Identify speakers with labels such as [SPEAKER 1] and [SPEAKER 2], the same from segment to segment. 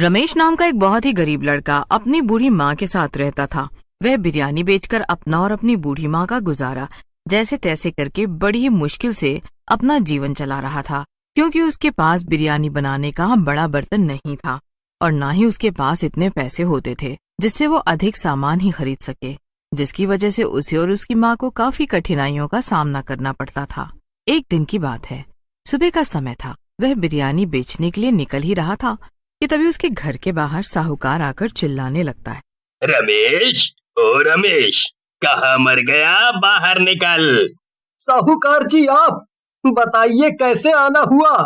[SPEAKER 1] रमेश नाम का एक बहुत ही गरीब लड़का अपनी बूढ़ी माँ के साथ रहता था। वह बिरयानी बेचकर अपना और अपनी बूढ़ी माँ का गुजारा जैसे तैसे करके बड़ी ही मुश्किल से अपना जीवन चला रहा था, क्योंकि उसके पास बिरयानी बनाने का बड़ा बर्तन नहीं था और ना ही उसके पास इतने पैसे होते थे जिससे वो अधिक सामान ही खरीद सके, जिसकी वजह से उसे और उसकी माँ को काफी कठिनाइयों का सामना करना पड़ता था। एक दिन की बात है, सुबह का समय था। वह बिरयानी बेचने के लिए निकल ही रहा था कि तभी उसके घर के बाहर साहूकार आकर चिल्लाने लगता है।
[SPEAKER 2] रमेश, ओ रमेश, कहाँ मर गया? बाहर निकल।
[SPEAKER 3] साहूकार जी, आप बताइए कैसे आना हुआ?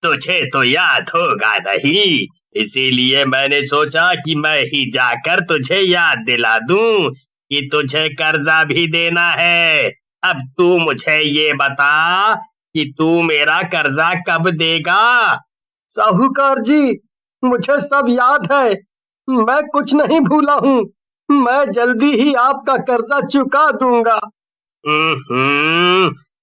[SPEAKER 2] तुझे तो याद होगा नहीं, इसीलिए मैंने सोचा कि मैं ही जाकर तुझे याद दिला दूं कि तुझे कर्जा भी देना है। अब तू मुझे ये बता कि तू मेरा कर्जा कब देगा?
[SPEAKER 3] साहूकार जी, मुझे सब याद है, मैं कुछ नहीं भूला हूँ। मैं जल्दी ही आपका कर्जा चुका दूंगा।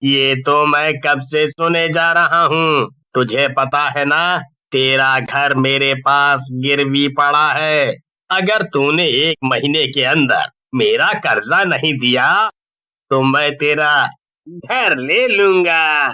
[SPEAKER 2] ये तो मैं कब से सुने जा रहा हूँ। तुझे पता है ना, तेरा घर मेरे पास गिरवी पड़ा है। अगर तूने 1 महीने के अंदर मेरा कर्जा नहीं दिया तो मैं तेरा घर ले लूंगा।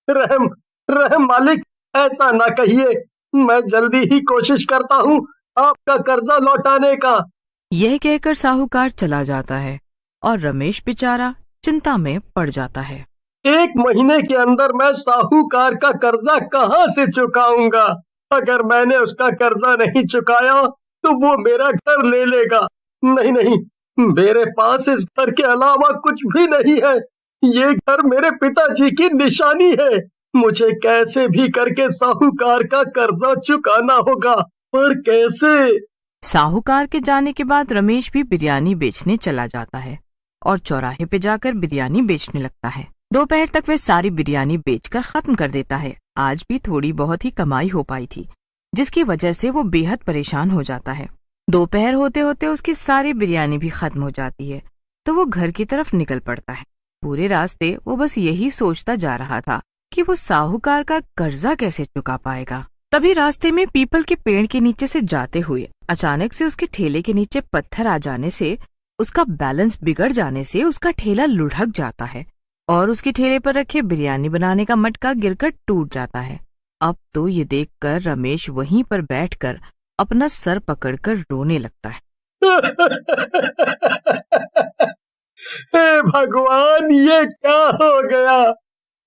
[SPEAKER 3] रहम रहम मालिक, ऐसा ना कहिए। मैं जल्दी ही कोशिश करता हूँ आपका कर्जा लौटाने का।
[SPEAKER 1] यह कहकर साहूकार चला जाता है और रमेश बेचारा चिंता में पड़ जाता है।
[SPEAKER 3] 1 महीने के अंदर मैं साहूकार का कर्जा कहाँ से चुकाऊंगा? अगर मैंने उसका कर्जा नहीं चुकाया तो वो मेरा घर ले लेगा। नहीं नहीं, मेरे पास इस घर के अलावा कुछ भी नहीं है। ये घर मेरे पिताजी की निशानी है। मुझे कैसे भी करके साहूकार का कर्जा चुकाना होगा, पर कैसे?
[SPEAKER 1] साहूकार के जाने के बाद रमेश भी बिरयानी बेचने चला जाता है और चौराहे पे जाकर बिरयानी बेचने लगता है। दोपहर तक वह सारी बिरयानी बेचकर खत्म कर देता है। आज भी थोड़ी बहुत ही कमाई हो पाई थी, जिसकी वजह से वो बेहद परेशान हो जाता है। दोपहर होते होते उसकी सारी बिरयानी भी खत्म हो जाती है, तो वो घर की तरफ निकल पड़ता है। पूरे रास्ते वो बस यही सोचता जा रहा था कि वो साहूकार का कर्जा कैसे चुका पाएगा। तभी रास्ते में पीपल के पेड़ के नीचे से जाते हुए अचानक से उसके ठेले के नीचे पत्थर आ जाने से उसका बैलेंस बिगड़ जाने से उसका ठेला लुढ़क जाता है और उसके ठेले पर रखे बिरयानी बनाने का मटका गिरकर टूट जाता है। अब तो ये देखकर रमेश वहीं पर बैठकर अपना सर पकड़कर रोने लगता है।
[SPEAKER 3] हे भगवान, ये क्या हो गया?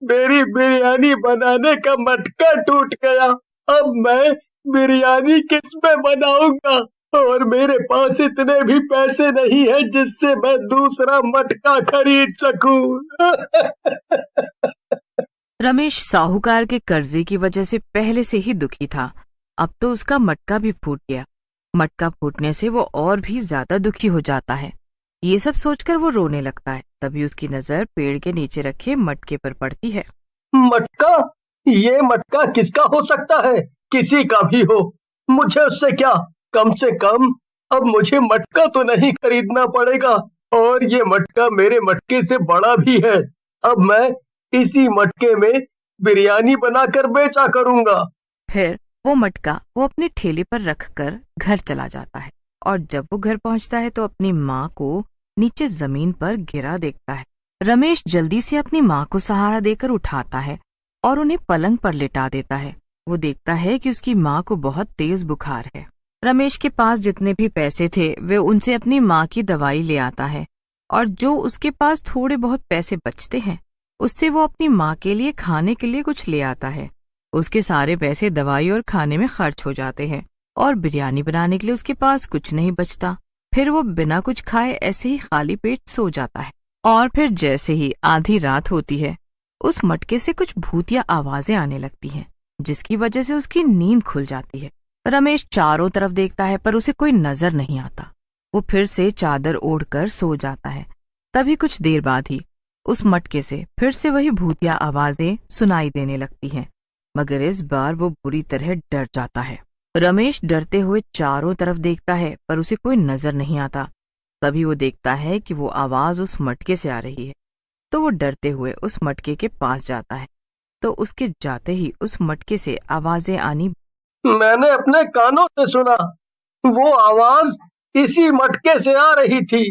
[SPEAKER 3] मेरी बिरयानी बनाने का मटका टूट गया। अब मैं बिरयानी किस में बनाऊंगा? और मेरे पास इतने भी पैसे नहीं है जिससे मैं दूसरा मटका खरीद सकूं।
[SPEAKER 1] रमेश साहूकार के कर्जे की वजह से पहले से ही दुखी था। अब तो उसका मटका भी फूट गया। मटका फूटने से वो और भी ज्यादा दुखी हो जाता है। ये सब सोचकर वो रोने लगता है। तभी उसकी नजर पेड़ के नीचे रखे मटके पर पड़ती है।
[SPEAKER 3] मटका? ये मटका किसका हो सकता है? किसी का भी हो, मुझे उससे क्या? कम से कम अब मुझे मटका तो नहीं खरीदना पड़ेगा। और ये मटका मेरे मटके से बड़ा भी है। अब मैं इसी मटके में बिरयानी बनाकर बेचा करूंगा।
[SPEAKER 1] फिर वो मटका वो अपने ठेले पर रखकर घर चला जाता है और जब वो घर पहुंचता है तो अपनी माँ को नीचे जमीन पर गिरा देखता है। रमेश जल्दी से अपनी माँ को सहारा देकर उठाता है और उन्हें पलंग पर लिटा देता है। वो देखता है कि उसकी माँ को बहुत तेज बुखार है। रमेश के पास जितने भी पैसे थे वे उनसे अपनी माँ की दवाई ले आता है और जो उसके पास थोड़े बहुत पैसे बचते हैं उससे वो अपनी माँ के लिए खाने के लिए कुछ ले आता है। उसके सारे पैसे दवाई और खाने में खर्च हो जाते हैं और बिरयानी बनाने के लिए उसके पास कुछ नहीं बचता। फिर वो बिना कुछ खाए ऐसे ही खाली पेट सो जाता है। और फिर जैसे ही आधी रात होती है उस मटके से कुछ भूतिया आवाजें आने लगती हैं, जिसकी वजह से उसकी नींद खुल जाती है। रमेश चारों तरफ देखता है पर उसे कोई नजर नहीं आता। वो फिर से चादर ओढ़कर सो जाता है। तभी कुछ देर बाद ही उस मटके से फिर से वही भूतिया आवाजें सुनाई देने लगती हैं, मगर इस बार वो बुरी तरह डर जाता है। रमेश डरते हुए चारों तरफ देखता है पर उसे कोई नजर नहीं आता। तभी वो देखता है कि वो आवाज उस मटके से आ रही है, तो वो डरते हुए उस मटके के पास जाता है। तो उसके जाते ही उस मटके से आवाजें आनी
[SPEAKER 3] मैंने अपने कानों से सुना, वो आवाज इसी मटके से आ रही थी।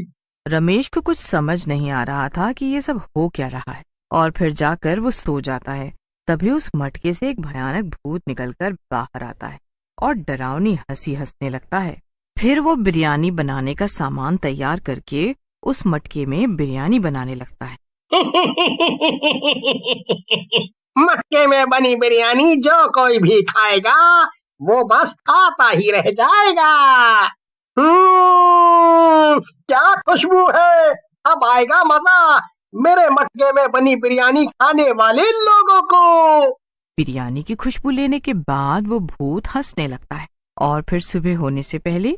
[SPEAKER 1] रमेश को कुछ समझ नहीं आ रहा था कि ये सब हो क्या रहा है, और फिर जाकर वो सो जाता है। तभी उस मटके से एक भयानक भूत निकलकर बाहर आता है और डरावनी हंसी हंसने लगता है। फिर वो बिरयानी बनाने का सामान तैयार करके उस मटके में बिरयानी बनाने लगता है।
[SPEAKER 2] मक्के में बनी बिरयानी जो कोई भी खाएगा वो बस खाता ही रह जाएगा। क्या खुशबू है, अब आएगा मजा मेरे मटके में बनी बिरयानी खाने वाले लोगों को।
[SPEAKER 1] बिरयानी की खुशबू लेने के बाद वो भूत हंसने लगता है और फिर सुबह होने से पहले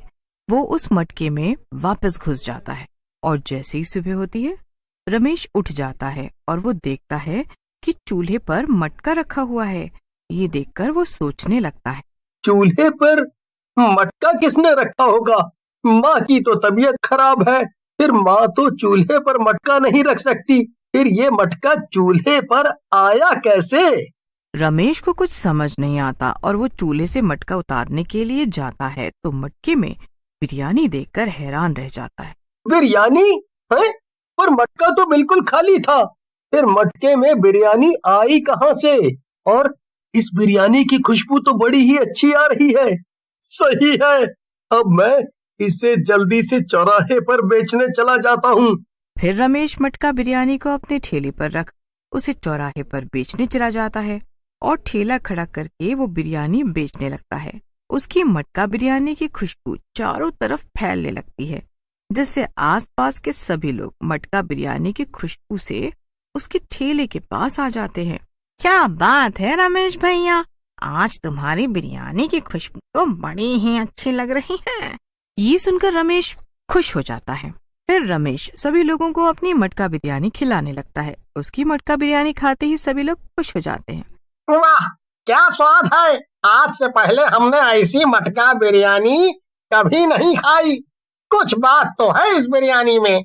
[SPEAKER 1] वो उस मटके में वापस घुस जाता है। और जैसे ही सुबह होती है, रमेश उठ जाता है और वो देखता है कि चूल्हे पर मटका रखा हुआ है। ये देखकर वो सोचने लगता है,
[SPEAKER 3] चूल्हे पर मटका किसने रखा होगा? माँ की तो तबीयत खराब है, फिर माँ तो चूल्हे पर मटका नहीं रख सकती। फिर ये मटका चूल्हे पर आया कैसे?
[SPEAKER 1] रमेश को कुछ समझ नहीं आता और वो चूल्हे से मटका उतारने के लिए जाता है तो मटके में बिरयानी देखकर हैरान रह जाता है।
[SPEAKER 3] बिरयानी है? पर मटका तो बिल्कुल खाली था। फिर मटके में बिरयानी आई कहाँ से? और इस बिरयानी की खुशबू तो बड़ी ही अच्छी आ रही है। सही है, अब मैं इसे जल्दी से चौराहे पर बेचने चला जाता हूँ।
[SPEAKER 1] फिर रमेश मटका बिरयानी को अपने ठेले पर रख उसे चौराहे पर बेचने चला जाता है और ठेला खड़ा करके वो बिरयानी बेचने लगता है। उसकी मटका बिरयानी की खुशबू चारों तरफ फैलने लगती है, जिससे आसपास के सभी लोग मटका बिरयानी की खुशबू से उसके ठेले के पास आ जाते हैं। क्या बात है रमेश भैया, आज तुम्हारी बिरयानी की खुशबू तो बड़ी ही अच्छी लग रही है। ये सुनकर रमेश खुश हो जाता है। फिर रमेश सभी लोगों को अपनी मटका बिरयानी खिलाने लगता है। उसकी मटका बिरयानी खाते ही सभी लोग खुश हो जाते हैं।
[SPEAKER 2] वाह, क्या स्वाद है, आज से पहले हमने ऐसी मटका बिरयानी कभी नहीं खाई। कुछ बात तो है इस बिरयानी में।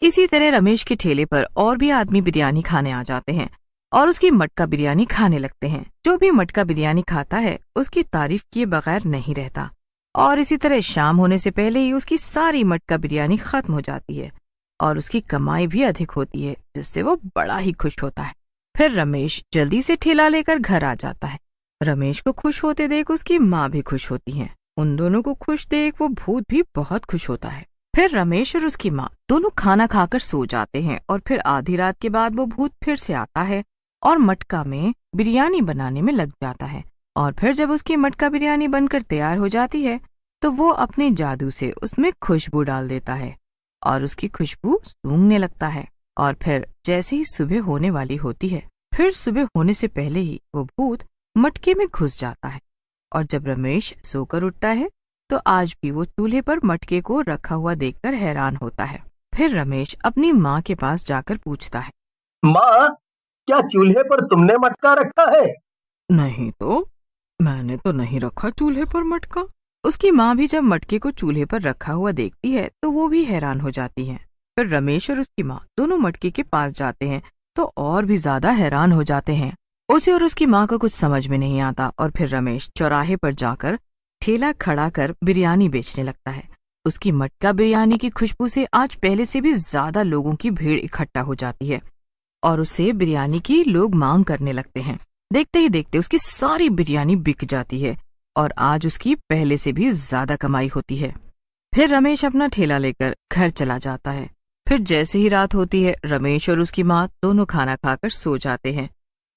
[SPEAKER 1] इसी तरह रमेश के ठेले पर और भी आदमी बिरयानी खाने आ जाते हैं और उसकी मटका बिरयानी खाने लगते हैं। जो भी मटका बिरयानी खाता है उसकी तारीफ किए बगैर नहीं रहता, और इसी तरह शाम होने से पहले ही उसकी सारी मटका बिरयानी खत्म हो जाती है और उसकी कमाई भी अधिक होती है, जिससे वो बड़ा ही खुश होता है। फिर रमेश जल्दी से ठेला लेकर घर आ जाता है। रमेश को खुश होते देख उसकी माँ भी खुश होती है। उन दोनों को खुश देख वो भूत भी बहुत खुश होता है। फिर रमेश और उसकी माँ दोनों खाना खाकर सो जाते हैं और फिर आधी रात के बाद वो भूत फिर से आता है और मटका में बिरयानी बनाने में लग जाता है। और फिर जब उसकी मटका बिरयानी बनकर तैयार हो जाती है तो वो अपने जादू से उसमें खुशबू डाल देता है और उसकी खुशबू सूंघने लगता है। और फिर जैसे ही सुबह होने वाली होती है, फिर सुबह होने से पहले ही वो भूत मटके में घुस जाता है। और जब रमेश सोकर उठता है तो आज भी वो चूल्हे पर मटके को रखा हुआ देखकर हैरान होता है। फिर रमेश अपनी माँ के पास जाकर पूछता है,
[SPEAKER 3] माँ, क्या चूल्हे पर तुमने मटका रखा है?
[SPEAKER 1] नहीं तो, मैंने तो नहीं रखा चूल्हे पर मटका। उसकी माँ भी जब मटके को चूल्हे पर रखा हुआ देखती है तो वो भी हैरान हो जाती है। फिर रमेश और उसकी माँ दोनों मटके के पास जाते हैं तो और भी ज्यादा हैरान हो जाते हैं। उसे और उसकी माँ को कुछ समझ में नहीं आता और फिर रमेश चौराहे पर जाकर ठेला खड़ा कर बिरयानी बेचने लगता है। उसकी मटका बिरयानी की खुशबू से आज पहले से भी ज्यादा लोगों की भीड़ इकट्ठा हो जाती है और उससे बिरयानी की लोग मांग करने लगते हैं। देखते ही देखते उसकी सारी बिरयानी बिक जाती है और आज उसकी पहले से भी ज्यादा कमाई होती है। फिर रमेश अपना ठेला लेकर घर चला जाता है। फिर जैसे ही रात होती है, रमेश और उसकी माँ दोनों खाना खाकर सो जाते हैं।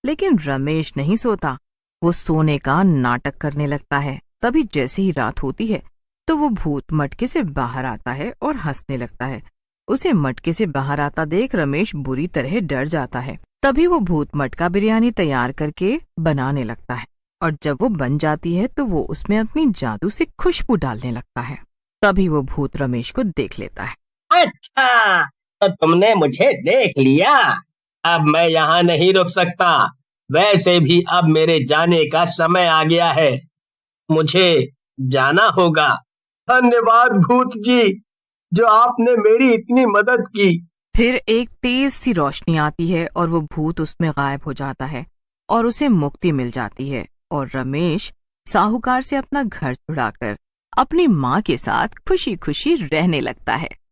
[SPEAKER 1] लेकिन रमेश नहीं सोता, वो सोने का नाटक करने लगता है। तभी जैसे ही रात होती है तो वो भूत मटके से बाहर आता है और हंसने लगता है। उसे मटके से बाहर आता देख रमेश बुरी तरह डर जाता है। तभी वो भूत मटका बिरयानी तैयार करके बनाने लगता है और जब वो बन जाती है तो वो उसमें अपनी जादू से खुशबू डालने लगता है। तभी वो भूत रमेश को देख लेता है।
[SPEAKER 2] अच्छा, तो तुमने मुझे देख लिया, अब मैं यहाँ नहीं रुक सकता। वैसे भी अब मेरे जाने का समय आ गया है, मुझे जाना होगा।
[SPEAKER 3] धन्यवाद भूत जी, जो आपने मेरी इतनी मदद की।
[SPEAKER 1] फिर एक तेज सी रोशनी आती है और वो भूत उसमें गायब हो जाता है और उसे मुक्ति मिल जाती है और रमेश साहूकार से अपना घर छुड़ाकर अपनी माँ के साथ खुशी खुशी रहने लगता है।